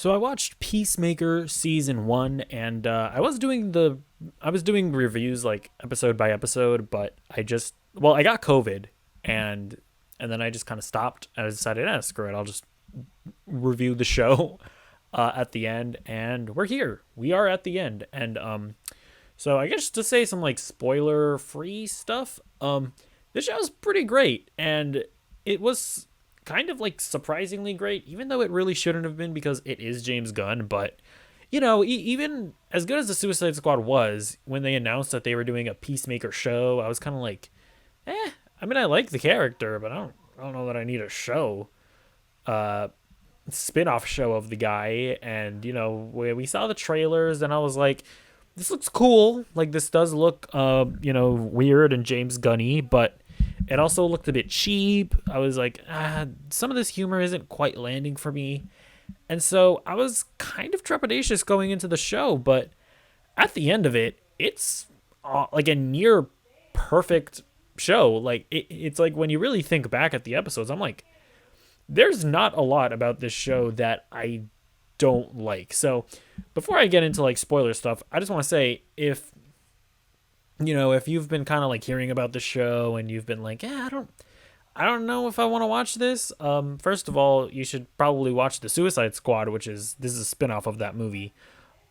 So I watched Peacemaker season 1 and I was doing reviews like episode by episode, but I got COVID and then I just kind of stopped and I decided, screw it, I'll just review the show at the end, and we're here. We are at the end. And so I guess to say some like spoiler free stuff, this show's pretty great, and it was kind of like surprisingly great, even though it really shouldn't have been because it is James Gunn. But even as good as the Suicide Squad was, when they announced that they were doing a Peacemaker show, I was kind of like, I mean, I like the character, but I don't know that I need a show, uh, spin-off show of the guy. And we saw the trailers, and I was like, this looks cool. Like, this does look, weird and James Gunny, but it also looked a bit cheap. I was like, some of this humor isn't quite landing for me. And so I was kind of trepidatious going into the show, but at the end of it, it's like a near perfect show. Like, it's like when you really think back at the episodes, I'm like, there's not a lot about this show that I don't like. So before I get into like spoiler stuff, I just want to say, if you've been kind of like hearing about the show and you've been like, I don't know if I want to watch this. First of all, you should probably watch the Suicide Squad, this is a spinoff of that movie.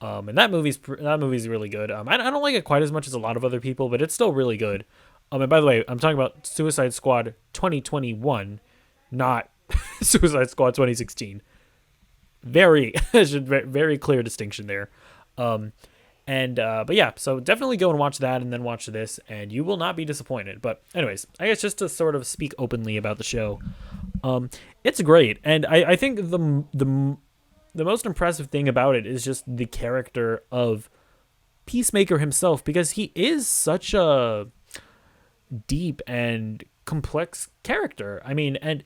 And that movie's really good. I don't like it quite as much as a lot of other people, but it's still really good. And by the way, I'm talking about Suicide Squad 2021, not Suicide Squad 2016. Very, very clear distinction there. But yeah, so definitely go and watch that and then watch this, and you will not be disappointed. But anyways, I guess just to sort of speak openly about the show, it's great. And I think the most impressive thing about it is just the character of Peacemaker himself, because he is such a deep and complex character. I mean, and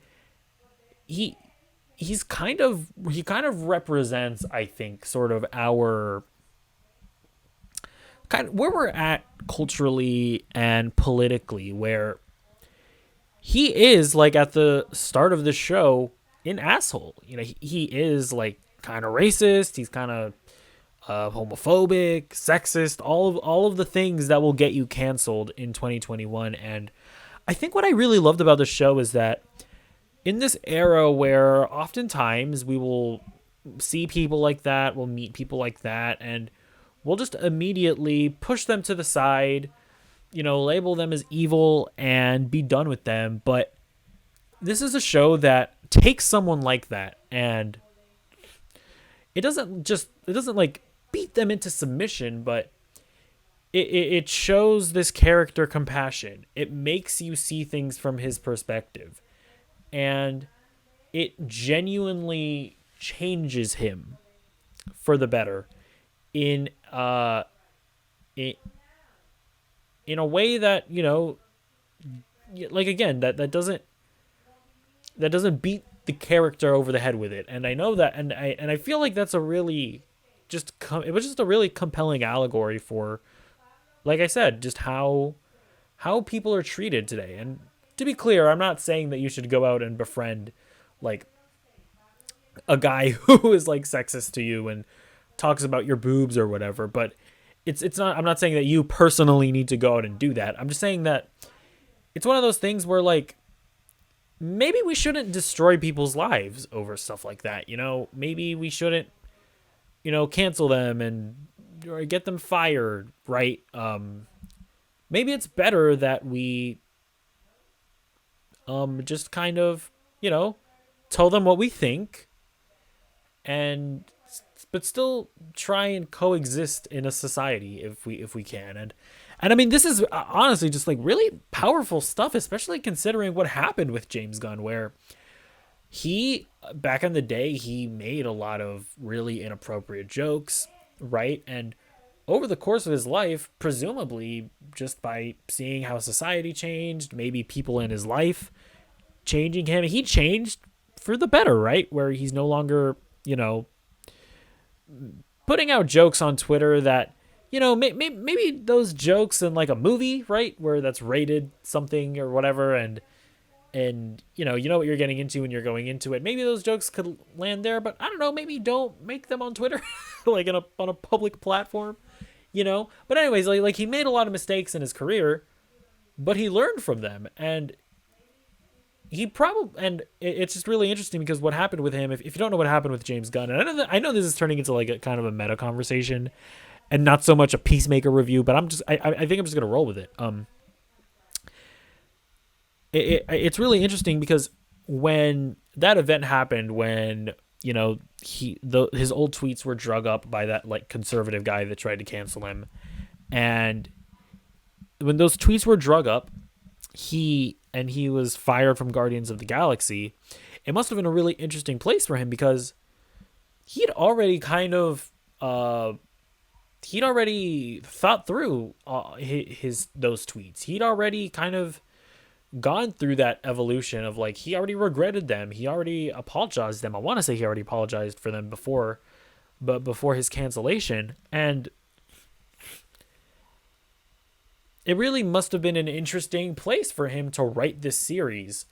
he kind of represents, I think, sort of our kind of where we're at culturally and politically, where he is like at the start of the show an asshole. He is like kind of racist. He's kind of homophobic, sexist, all of the things that will get you canceled in 2021. And I think what I really loved about the show is that in this era where oftentimes we will see people like that, we'll meet people like that, and we'll just immediately push them to the side, label them as evil and be done with them. But this is a show that takes someone like that, and it doesn't like beat them into submission, but it shows this character compassion. It makes you see things from his perspective, and it genuinely changes him for the better in in a way that, like, again, that doesn't beat the character over the head with it. And I know that, and I feel like that's a really it was just a really compelling allegory for, like I said, just how people are treated today. And to be clear, I'm not saying that you should go out and befriend like a guy who is like sexist to you and talks about your boobs or whatever, but it's not, I'm not saying that you personally need to go out and do that. I'm just saying that it's one of those things where, like, maybe we shouldn't destroy people's lives over stuff like that. Maybe we shouldn't, cancel them or get them fired, right? Maybe it's better that we just kind of, tell them what we think, and but still try and coexist in a society if we can. And I mean, this is honestly just like really powerful stuff, especially considering what happened with James Gunn, where he, back in the day, he made a lot of really inappropriate jokes, right? And over the course of his life, presumably just by seeing how society changed, maybe people in his life changing him, he changed for the better, right? Where he's no longer, putting out jokes on Twitter that, maybe those jokes in like a movie, right, where that's rated something or whatever, and and you know what you're getting into when you're going into it. Maybe those jokes could land there, but I don't know. Maybe don't make them on Twitter, like on a public platform, But anyways, like he made a lot of mistakes in his career, but he learned from them, and it's just really interesting because what happened with him. If you don't know what happened with James Gunn, and I know this is turning into like a kind of a meta conversation, and not so much a Peacemaker review, but I think I'm just gonna roll with it. It's really interesting because when that event happened, when his old tweets were drug up by that like conservative guy that tried to cancel him, and when those tweets were drug up, he was fired from Guardians of the Galaxy. It must have been a really interesting place for him because he'd already he'd already thought through his those tweets. He'd already kind of gone through that evolution of like he already regretted them. He already apologized them. I want to say he already apologized for them before his cancellation, and it really must have been an interesting place for him to write this series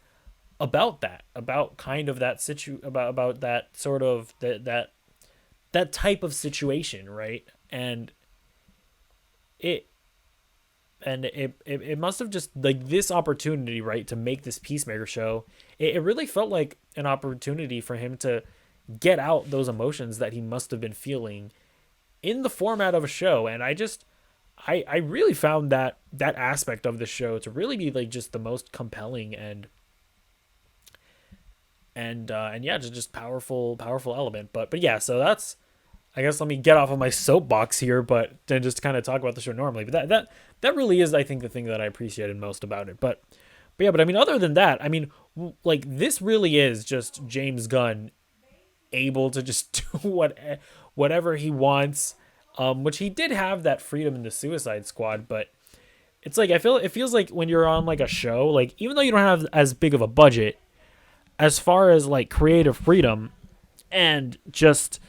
about that, about kind of that about that sort of that type of situation, right? And it must have just like this opportunity, right, to make this Peacemaker show. It really felt like an opportunity for him to get out those emotions that he must have been feeling in the format of a show. And I really found that aspect of the show to really be like just the most compelling and yeah, just powerful element. But yeah, so that's, I guess, let me get off of my soapbox here, but then just kind of talk about the show normally. But that really is, I think, the thing that I appreciated most about it. But yeah, but I mean, other than that, I mean, like this really is just James Gunn able to just do whatever he wants, which he did have that freedom in the Suicide Squad. But it's like it feels like when you're on like a show, like even though you don't have as big of a budget, as far as like creative freedom and just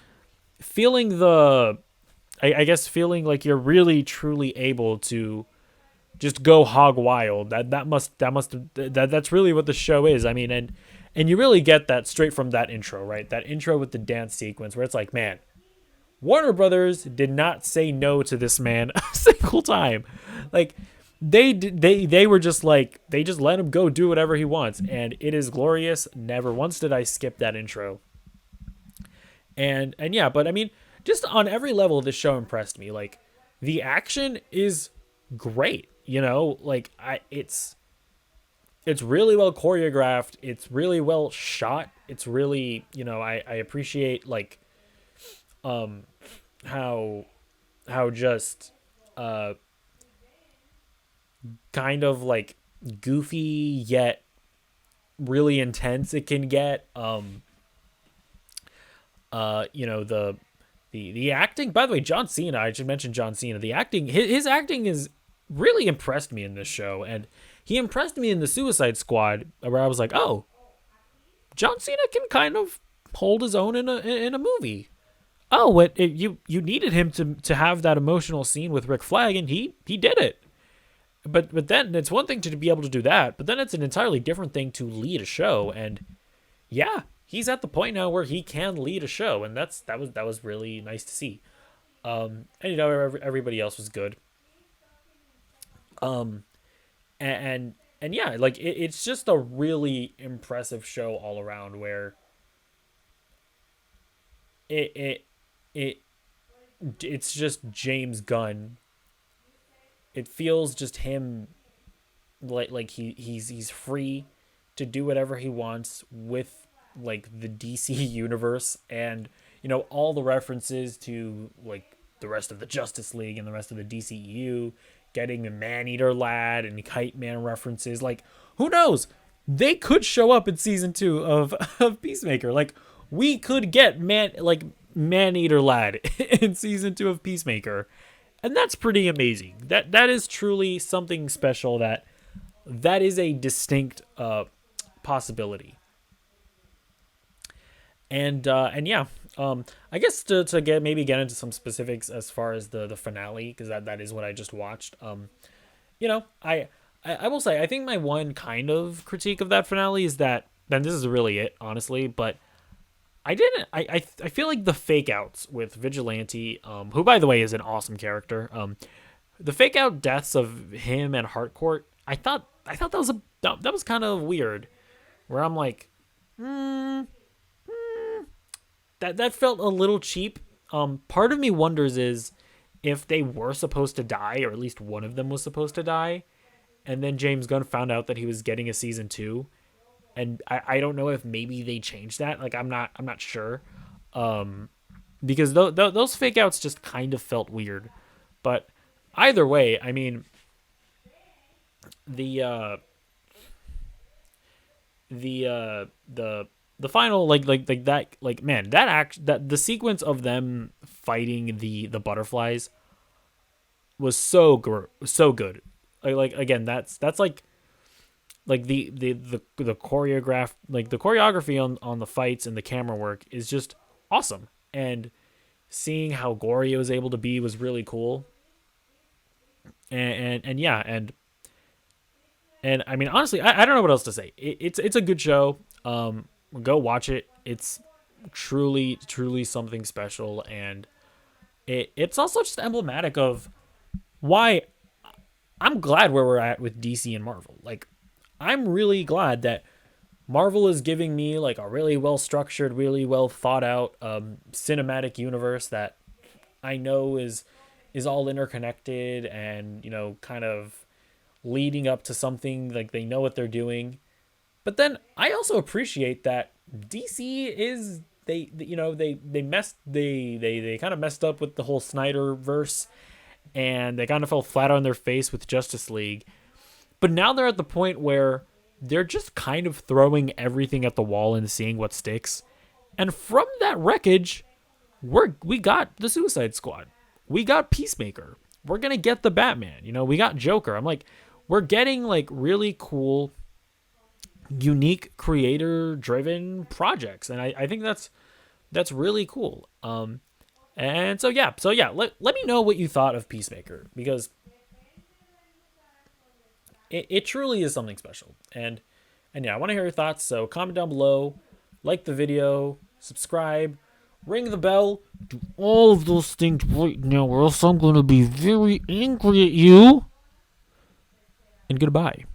feeling I guess feeling like you're really truly able to just go hog wild. That's really what the show is. I mean, and you really get that straight from that intro, right? That intro with the dance sequence where it's like, man, Warner Brothers did not say no to this man a single time. Like they were just like, they just let him go do whatever he wants, and it is glorious. Never once did I skip that intro. And yeah, but I mean, just on every level, this show impressed me. Like the action is great, like it's really well choreographed. It's really well shot. It's really, I appreciate like how just kind of like goofy yet really intense it can get. The acting, by the way, John Cena, I should mention John Cena. The acting, his acting is really impressed me in this show, and he impressed me in the Suicide Squad, where I was like, oh, John Cena can kind of hold his own in a movie. Oh, you needed him to have that emotional scene with Rick Flag, and he did it. But then it's one thing to be able to do that, but then it's an entirely different thing to lead a show, and yeah, he's at the point now where he can lead a show, and that was really nice to see. And everybody else was good. And yeah, like it's just a really impressive show all around, where it's just James Gunn. It feels just him, like he's free to do whatever he wants with like the DC universe, and all the references to like the rest of the Justice League and the rest of the DCEU, getting the Man-Eater Lad and Kite Man references. Like, who knows, they could show up in season 2 of Peacemaker. Like, we could get Man-Eater Lad in season 2 of Peacemaker, and that's pretty amazing. That is truly something special. That is a distinct possibility. And yeah, I guess to get into some specifics as far as the finale, because that is what I just watched. I will say, I think my one kind of critique of that finale is that, and this is really it, honestly, but I didn't. I feel like the fake outs with Vigilante, who by the way is an awesome character. The fake out deaths of him and Harcourt, I thought that was kind of weird. Where I'm like, that felt a little cheap. Part of me wonders is if they were supposed to die, or at least one of them was supposed to die, and then James Gunn found out that he was getting a season two, and I don't know if maybe they changed that. Like I'm not sure, because those fake outs just kind of felt weird. But either way, I mean the the final like that, like, man, that the sequence of them fighting the butterflies was so good. Like again, that's like the choreograph, like the choreography on the fights and the camera work is just awesome, and seeing how gory it was able to be was really cool. And yeah, and I mean, honestly, I don't know what else to say. It's a good show. Go watch it. It's truly something special, and it's also just emblematic of why I'm glad where we're at with DC and Marvel. Like, I'm really glad that Marvel is giving me like a really well structured, really well thought out cinematic universe that I know is all interconnected, and kind of leading up to something, like they know what they're doing. But then I also appreciate that DC is, they kind of messed up with the whole Snyder verse, and they kind of fell flat on their face with Justice League. But now they're at the point where they're just kind of throwing everything at the wall and seeing what sticks. And from that wreckage, we got the Suicide Squad. We got Peacemaker. We're going to get the Batman. We got Joker. I'm like, we're getting like really cool, unique, creator-driven projects. And I think that's really cool. And so yeah, let me know what you thought of Peacemaker, because it truly is something special. And yeah, I want to hear your thoughts. So comment down below, like the video, subscribe, ring the bell, do all of those things right now, or else I'm going to be very angry at you. And goodbye.